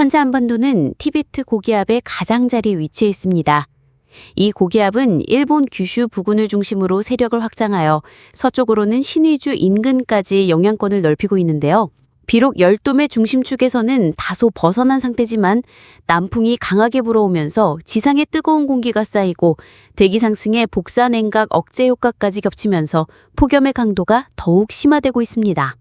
현재 한반도는 티베트 고기압의 가장자리에 위치해 있습니다. 이 고기압은 일본 규슈 부근을 중심으로 세력을 확장하여 서쪽으로는 신의주 인근까지 영향권을 넓히고 있는데요. 비록 열돔의 중심축에서는 다소 벗어난 상태지만 남풍이 강하게 불어오면서 지상에 뜨거운 공기가 쌓이고 대기 상승에 복사 냉각 억제 효과까지 겹치면서 폭염의 강도가 더욱 심화되고 있습니다.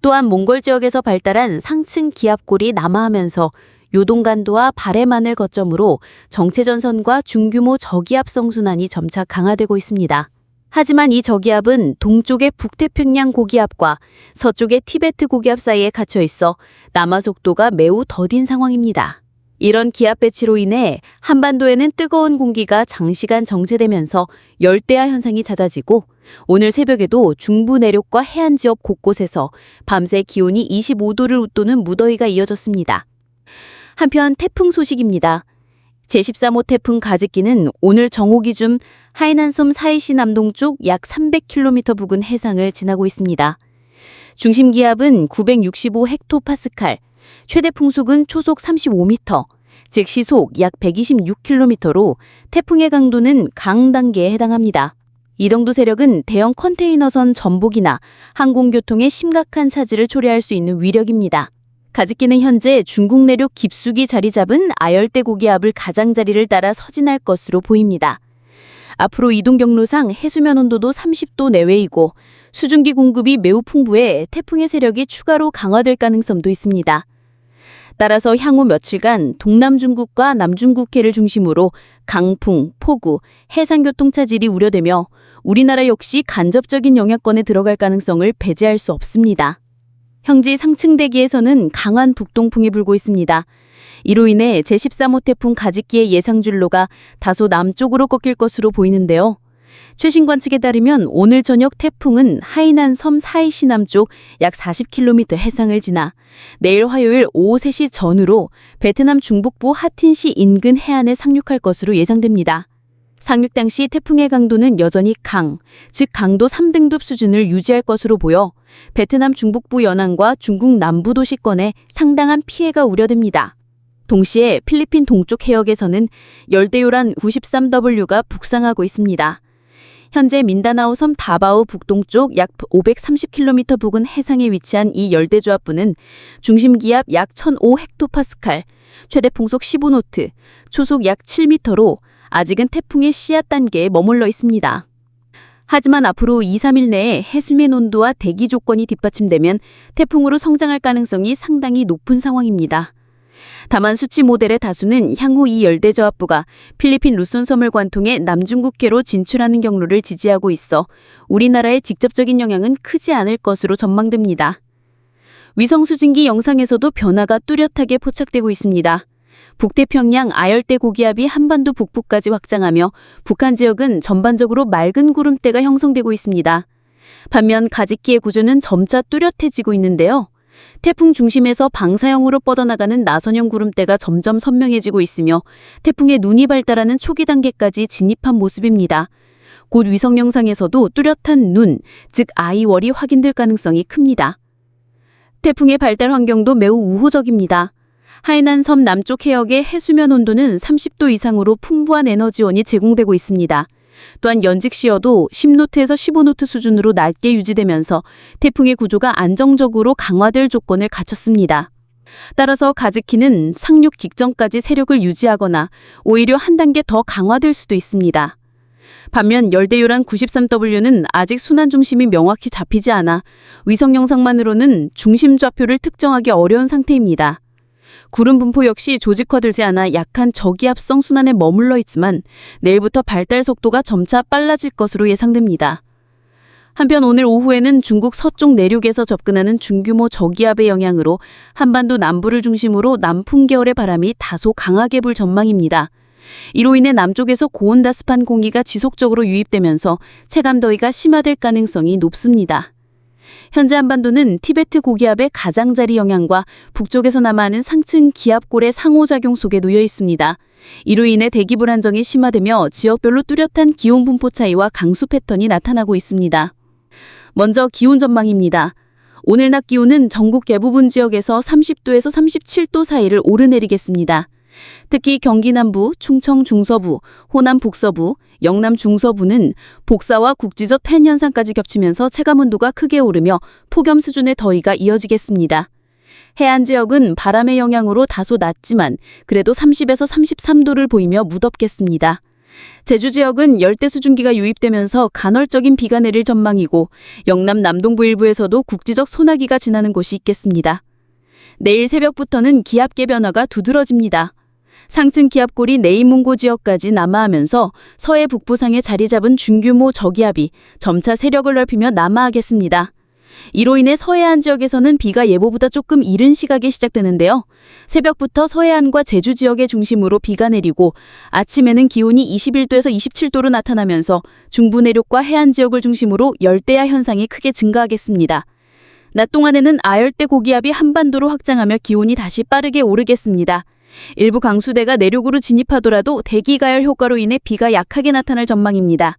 또한 몽골 지역에서 발달한 상층 기압골이 남하하면서 요동간도와 바레만을 거점으로 정체전선과 중규모 저기압성 순환이 점차 강화되고 있습니다. 하지만 이 저기압은 동쪽의 북태평양 고기압과 서쪽의 티베트 고기압 사이에 갇혀 있어 남하 속도가 매우 더딘 상황입니다. 이런 기압 배치로 인해 한반도에는 뜨거운 공기가 장시간 정체되면서 열대야 현상이 잦아지고 오늘 새벽에도 중부 내륙과 해안 지역 곳곳에서 밤새 기온이 25도를 웃도는 무더위가 이어졌습니다. 한편 태풍 소식입니다. 제13호 태풍 가즈키는 오늘 정오 기준 하이난섬 사이시 남동쪽 약 300km 부근 해상을 지나고 있습니다. 중심 기압은 965헥토파스칼, 최대 풍속은 초속 35m, 즉 시속 약 126km로 태풍의 강도는 강 단계에 해당합니다. 이 정도 세력은 대형 컨테이너선 전복이나 항공교통에 심각한 차질을 초래할 수 있는 위력입니다. 가즈키는 현재 중국 내륙 깊숙이 자리 잡은 아열대 고기압을 가장자리를 따라 서진할 것으로 보입니다. 앞으로 이동 경로상 해수면 온도도 30도 내외이고 수증기 공급이 매우 풍부해 태풍의 세력이 추가로 강화될 가능성도 있습니다. 따라서 향후 며칠간 동남 중국과 남중국해를 중심으로 강풍, 폭우, 해상교통 차질이 우려되며 우리나라 역시 간접적인 영향권에 들어갈 가능성을 배제할 수 없습니다. 현지 상층 대기에서는 강한 북동풍이 불고 있습니다. 이로 인해 제13호 태풍 가즈키의 예상 줄로가 다소 남쪽으로 꺾일 것으로 보이는데요. 최신 관측에 따르면 오늘 저녁 태풍은 하이난 섬 사이시 남쪽 약 40km 해상을 지나 내일 화요일 오후 3시 전후로 베트남 중북부 하틴시 인근 해안에 상륙할 것으로 예상됩니다. 상륙 당시 태풍의 강도는 여전히 강, 즉 강도 3등급 수준을 유지할 것으로 보여 베트남 중북부 연안과 중국 남부 도시권에 상당한 피해가 우려됩니다. 동시에 필리핀 동쪽 해역에서는 열대요란 93W가 북상하고 있습니다. 현재 민다나오 섬 다바오 북동쪽 약 530km 부근 해상에 위치한 이 열대조합부는 중심기압 약 1005헥토파스칼, 최대 풍속 15노트, 초속 약 7m로 아직은 태풍의 씨앗 단계에 머물러 있습니다. 하지만 앞으로 2-3일 내에 해수면 온도와 대기 조건이 뒷받침되면 태풍으로 성장할 가능성이 상당히 높은 상황입니다. 다만 수치 모델의 다수는 향후 이 열대저압부가 필리핀 루손섬을 관통해 남중국해로 진출하는 경로를 지지하고 있어 우리나라에 직접적인 영향은 크지 않을 것으로 전망됩니다. 위성 수증기 영상에서도 변화가 뚜렷하게 포착되고 있습니다. 북태평양 아열대 고기압이 한반도 북부까지 확장하며 북한 지역은 전반적으로 맑은 구름대가 형성되고 있습니다. 반면 가즈키의 구조는 점차 뚜렷해지고 있는데요. 태풍 중심에서 방사형으로 뻗어나가는 나선형 구름대가 점점 선명해지고 있으며 태풍의 눈이 발달하는 초기 단계까지 진입한 모습입니다. 곧 위성 영상에서도 뚜렷한 눈, 즉 아이월이 확인될 가능성이 큽니다. 태풍의 발달 환경도 매우 우호적입니다. 하이난 섬 남쪽 해역의 해수면 온도는 30도 이상으로 풍부한 에너지원이 제공되고 있습니다. 또한 연직 시어도 10노트에서 15노트 수준으로 낮게 유지되면서 태풍의 구조가 안정적으로 강화될 조건을 갖췄습니다. 따라서 가즈키는 상륙 직전까지 세력을 유지하거나 오히려 한 단계 더 강화될 수도 있습니다. 반면 열대요란 93W는 아직 순환 중심이 명확히 잡히지 않아 위성 영상만으로는 중심 좌표를 특정하기 어려운 상태입니다. 구름 분포 역시 조직화되지 않아 약한 저기압성 순환에 머물러 있지만 내일부터 발달 속도가 점차 빨라질 것으로 예상됩니다. 한편 오늘 오후에는 중국 서쪽 내륙에서 접근하는 중규모 저기압의 영향으로 한반도 남부를 중심으로 남풍 계열의 바람이 다소 강하게 불 전망입니다. 이로 인해 남쪽에서 고온다습한 공기가 지속적으로 유입되면서 체감더위가 심화될 가능성이 높습니다. 현재 한반도는 티베트 고기압의 가장자리 영향과 북쪽에서 남하하는 상층 기압골의 상호작용 속에 놓여 있습니다. 이로 인해 대기 불안정이 심화되며 지역별로 뚜렷한 기온 분포 차이와 강수 패턴이 나타나고 있습니다. 먼저 기온 전망입니다. 오늘 낮 기온은 전국 대부분 지역에서 30도에서 37도 사이를 오르내리겠습니다. 특히 경기 남부, 충청 중서부, 호남 북서부, 영남 중서부는 복사와 국지적 텐 현상까지 겹치면서 체감온도가 크게 오르며 폭염 수준의 더위가 이어지겠습니다. 해안 지역은 바람의 영향으로 다소 낮지만 그래도 30에서 33도를 보이며 무덥겠습니다. 제주 지역은 열대 수증기가 유입되면서 간헐적인 비가 내릴 전망이고 영남 남동부 일부에서도 국지적 소나기가 지나는 곳이 있겠습니다. 내일 새벽부터는 기압계 변화가 두드러집니다. 상층 기압골이 내인문고 지역까지 남하하면서 서해 북부상에 자리 잡은 중규모 저기압이 점차 세력을 넓히며 남하하겠습니다. 이로 인해 서해안 지역에서는 비가 예보보다 조금 이른 시각에 시작되는데요. 새벽부터 서해안과 제주 지역의 중심으로 비가 내리고 아침에는 기온이 21도에서 27도로 나타나면서 중부 내륙과 해안 지역을 중심으로 열대야 현상이 크게 증가하겠습니다. 낮 동안에는 아열대 고기압이 한반도로 확장하며 기온이 다시 빠르게 오르겠습니다. 일부 강수대가 내륙으로 진입하더라도 대기 가열 효과로 인해 비가 약하게 나타날 전망입니다.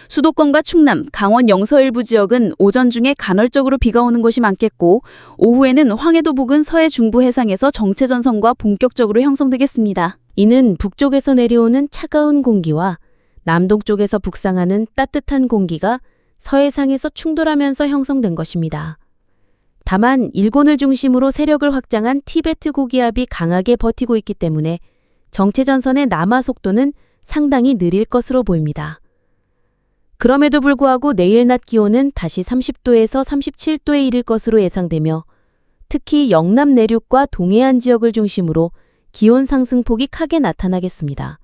수도권과 충남, 강원 영서 일부 지역은 오전 중에 간헐적으로 비가 오는 곳이 많겠고 오후에는 황해도 부근 서해 중부 해상에서 정체전선과 본격적으로 형성되겠습니다. 이는 북쪽에서 내려오는 차가운 공기와 남동쪽에서 북상하는 따뜻한 공기가 서해상에서 충돌하면서 형성된 것입니다. 다만 일본을 중심으로 세력을 확장한 티베트 고기압이 강하게 버티고 있기 때문에 정체전선의 남하 속도는 상당히 느릴 것으로 보입니다. 그럼에도 불구하고 내일 낮 기온은 다시 30도에서 37도에 이를 것으로 예상되며 특히 영남 내륙과 동해안 지역을 중심으로 기온 상승폭이 크게 나타나겠습니다.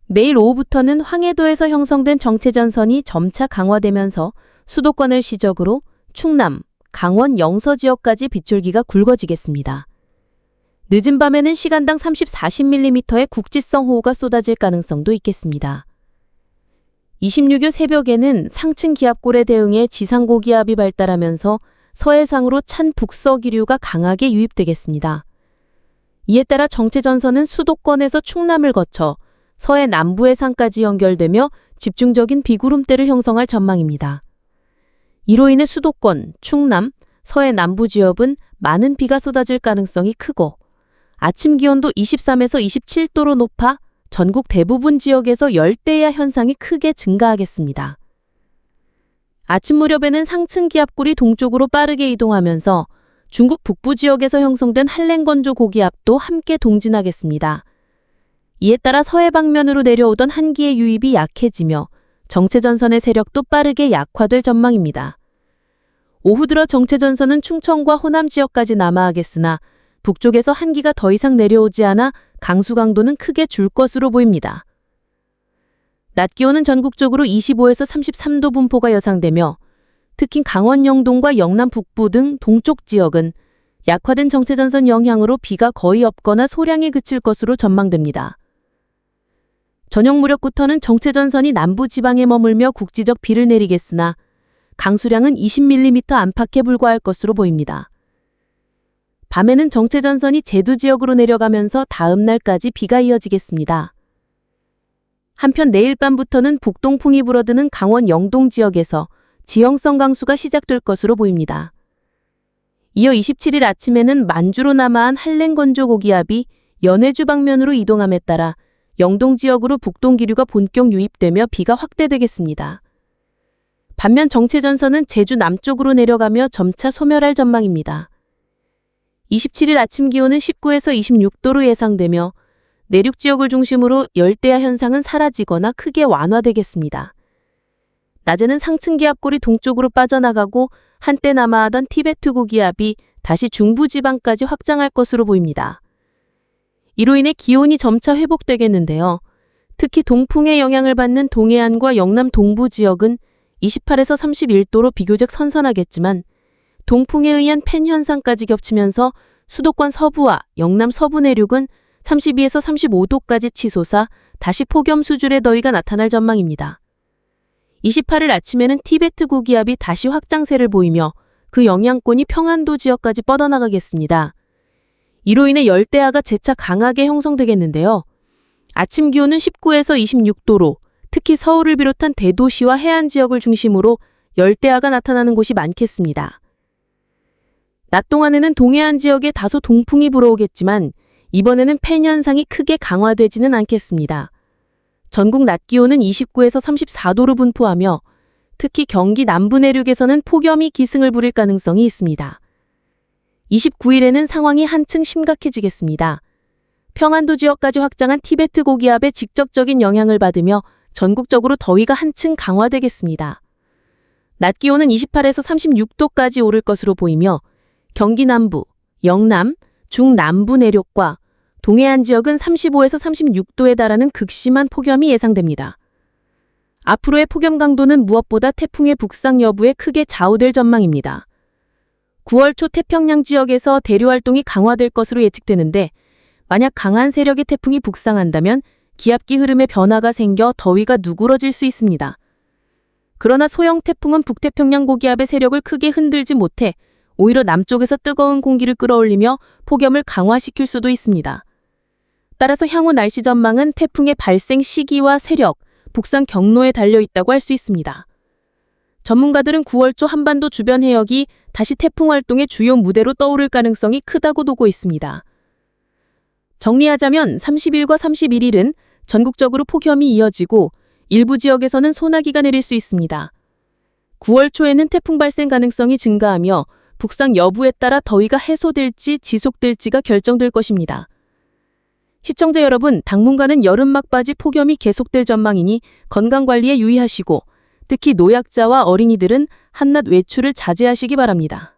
내일 오후부터는 황해도에서 형성된 정체전선이 점차 강화되면서 수도권을 시적으로 충남, 강원 영서 지역까지 빗줄기가 굵어지겠습니다. 늦은 밤에는 시간당 30-40mm의 국지성 호우가 쏟아질 가능성도 있겠습니다. 26일 새벽에는 상층 기압골에 대응해 지상고기압이 발달하면서 서해상으로 찬 북서기류가 강하게 유입되겠습니다. 이에 따라 정체전선은 수도권에서 충남을 거쳐 서해 남부 해상까지 연결되며 집중적인 비구름대를 형성할 전망입니다. 이로 인해 수도권, 충남, 서해 남부 지역은 많은 비가 쏟아질 가능성이 크고 아침 기온도 23에서 27도로 높아 전국 대부분 지역에서 열대야 현상이 크게 증가하겠습니다. 아침 무렵에는 상층 기압골이 동쪽으로 빠르게 이동하면서 중국 북부 지역에서 형성된 한랭건조 고기압도 함께 동진하겠습니다. 이에 따라 서해 방면으로 내려오던 한기의 유입이 약해지며 정체전선의 세력도 빠르게 약화될 전망입니다. 오후 들어 정체전선은 충청과 호남 지역까지 남하하겠으나 북쪽에서 한기가 더 이상 내려오지 않아 강수 강도는 크게 줄 것으로 보입니다. 낮 기온은 전국적으로 25에서 33도 분포가 예상되며 특히 강원 영동과 영남 북부 등 동쪽 지역은 약화된 정체전선 영향으로 비가 거의 없거나 소량이 그칠 것으로 전망됩니다. 저녁 무렵부터는 정체전선이 남부 지방에 머물며 국지적 비를 내리겠으나 강수량은 20mm 안팎에 불과할 것으로 보입니다. 밤에는 정체전선이 제주 지역으로 내려가면서 다음 날까지 비가 이어지겠습니다. 한편 내일 밤부터는 북동풍이 불어드는 강원 영동 지역에서 지형성 강수가 시작될 것으로 보입니다. 이어 27일 아침에는 만주로 남하한 한랭건조 고기압이 연해주 방면으로 이동함에 따라 영동 지역으로 북동기류가 본격 유입되며 비가 확대되겠습니다. 반면 정체전선은 제주 남쪽으로 내려가며 점차 소멸할 전망입니다. 27일 아침 기온은 19에서 26도로 예상되며 내륙 지역을 중심으로 열대야 현상은 사라지거나 크게 완화되겠습니다. 낮에는 상층 기압골이 동쪽으로 빠져나가고 한때 남하하던 티베트 고기압이 다시 중부지방까지 확장할 것으로 보입니다. 이로 인해 기온이 점차 회복되겠는데요. 특히 동풍의 영향을 받는 동해안과 영남 동부 지역은 28에서 31도로 비교적 선선하겠지만 동풍에 의한 팬 현상까지 겹치면서 수도권 서부와 영남 서부 내륙은 32에서 35도까지 치솟아 다시 폭염 수준의 더위가 나타날 전망입니다. 28일 아침에는 티베트 고기압이 다시 확장세를 보이며 그 영향권이 평안도 지역까지 뻗어나가겠습니다. 이로 인해 열대야가 재차 강하게 형성되겠는데요. 아침 기온은 19에서 26도로 특히 서울을 비롯한 대도시와 해안 지역을 중심으로 열대야가 나타나는 곳이 많겠습니다. 낮 동안에는 동해안 지역에 다소 동풍이 불어오겠지만 이번에는 팬 현상이 크게 강화되지는 않겠습니다. 전국 낮 기온은 29에서 34도로 분포하며 특히 경기 남부 내륙에서는 폭염이 기승을 부릴 가능성이 있습니다. 29일에는 상황이 한층 심각해지겠습니다. 평안도 지역까지 확장한 티베트 고기압의 직접적인 영향을 받으며 전국적으로 더위가 한층 강화되겠습니다. 낮 기온은 28에서 36도까지 오를 것으로 보이며 경기 남부, 영남, 중남부 내륙과 동해안 지역은 35에서 36도에 달하는 극심한 폭염이 예상됩니다. 앞으로의 폭염 강도는 무엇보다 태풍의 북상 여부에 크게 좌우될 전망입니다. 9월 초 태평양 지역에서 대류 활동이 강화될 것으로 예측되는데 만약 강한 세력의 태풍이 북상한다면 기압기 흐름에 변화가 생겨 더위가 누그러질 수 있습니다. 그러나 소형 태풍은 북태평양 고기압의 세력을 크게 흔들지 못해 오히려 남쪽에서 뜨거운 공기를 끌어올리며 폭염을 강화시킬 수도 있습니다. 따라서 향후 날씨 전망은 태풍의 발생 시기와 세력, 북상 경로에 달려 있다고 할 수 있습니다. 전문가들은 9월 초 한반도 주변 해역이 다시 태풍 활동의 주요 무대로 떠오를 가능성이 크다고 보고 있습니다. 정리하자면 30일과 31일은 전국적으로 폭염이 이어지고 일부 지역에서는 소나기가 내릴 수 있습니다. 9월 초에는 태풍 발생 가능성이 증가하며 북상 여부에 따라 더위가 해소될지 지속될지가 결정될 것입니다. 시청자 여러분, 당분간은 여름 막바지 폭염이 계속될 전망이니 건강관리에 유의하시고 특히 노약자와 어린이들은 한낮 외출을 자제하시기 바랍니다.